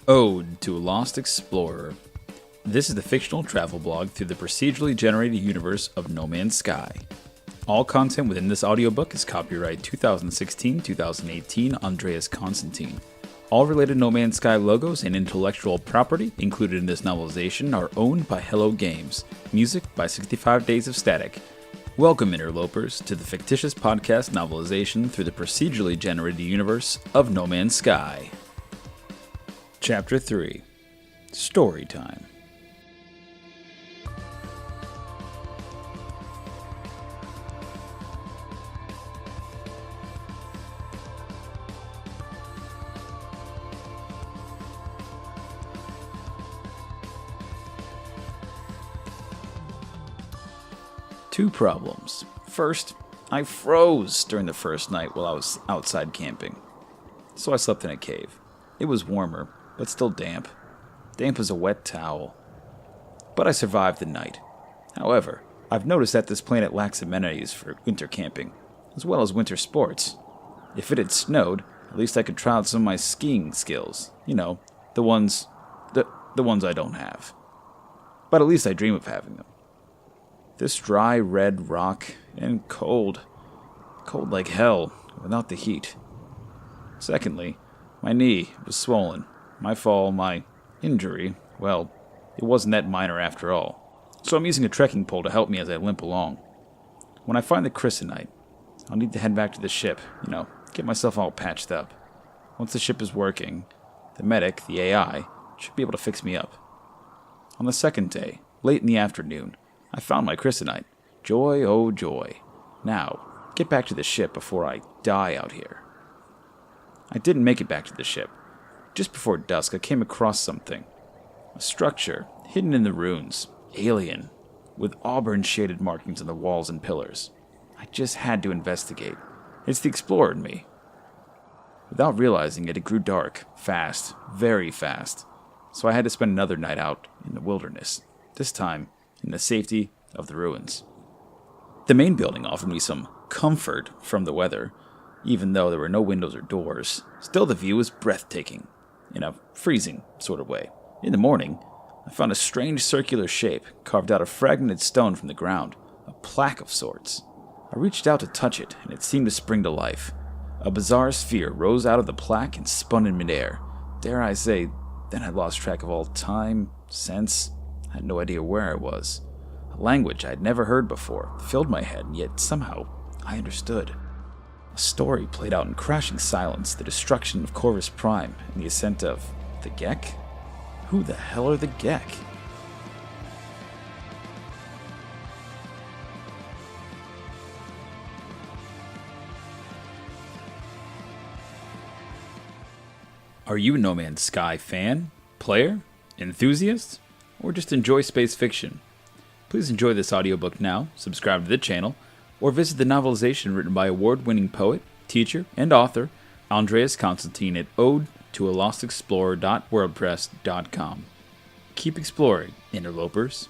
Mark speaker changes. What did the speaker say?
Speaker 1: Ode to a Lost Explorer. This is the fictional travel blog through the procedurally generated universe of No Man's Sky. All content within this audiobook is copyright 2016-2018 Andreas Constantine. All related No Man's Sky logos and intellectual property included in this novelization are owned by Hello Games. Music by 65 Days of Static. Welcome, interlopers, to the fictitious podcast novelization through the procedurally generated universe of No Man's Sky. Chapter 3. Story Time. Two problems. First, I froze during the first night while I was outside camping. So I slept in a cave. It was warmer, but still damp. Damp as a wet towel. But I survived the night. However, I've noticed that this planet lacks amenities for winter camping, as well as winter sports. If it had snowed, at least I could try out some of my skiing skills. You know, the ones I don't have. But at least I dream of having them. This dry red rock, and cold. Cold like hell, without the heat. Secondly, my knee was swollen. My fall, my injury, well, it wasn't that minor after all. So I'm using a trekking pole to help me as I limp along. When I find the chrysonite, I'll need to head back to the ship, get myself all patched up. Once the ship is working, the medic, the AI, should be able to fix me up. On the second day, late in the afternoon, I found my chrysonite. Joy, oh joy. Now, get back to the ship before I die out here. I didn't make it back to the ship. Just before dusk, I came across something. A structure, hidden in the ruins. Alien. With auburn-shaded markings on the walls and pillars. I just had to investigate. It's the explorer in me. Without realizing it, it grew dark. Fast. Very fast. So I had to spend another night out in the wilderness. This time, in the safety of the ruins. The main building offered me some comfort from the weather. Even though there were no windows or doors, still the view was breathtaking. In a freezing sort of way. In the morning, I found a strange circular shape carved out of fragmented stone from the ground, a plaque of sorts. I reached out to touch it, and it seemed to spring to life. A bizarre sphere rose out of the plaque and spun in midair. Dare I say, then I lost track of all time, sense. I had no idea where I was. A language I had never heard before filled my head, and yet somehow I understood. A story played out in crashing silence, the destruction of Corvus Prime and the ascent of the Gek? Who the hell are the Gek? Are you a No Man's Sky fan, player, enthusiast, or just enjoy space fiction? Please enjoy this audiobook now, subscribe to the channel, or visit the novelization written by award-winning poet, teacher, and author Andreas Constantine at ode-to-a-lost-explorer.wordpress.com. Keep exploring, interlopers.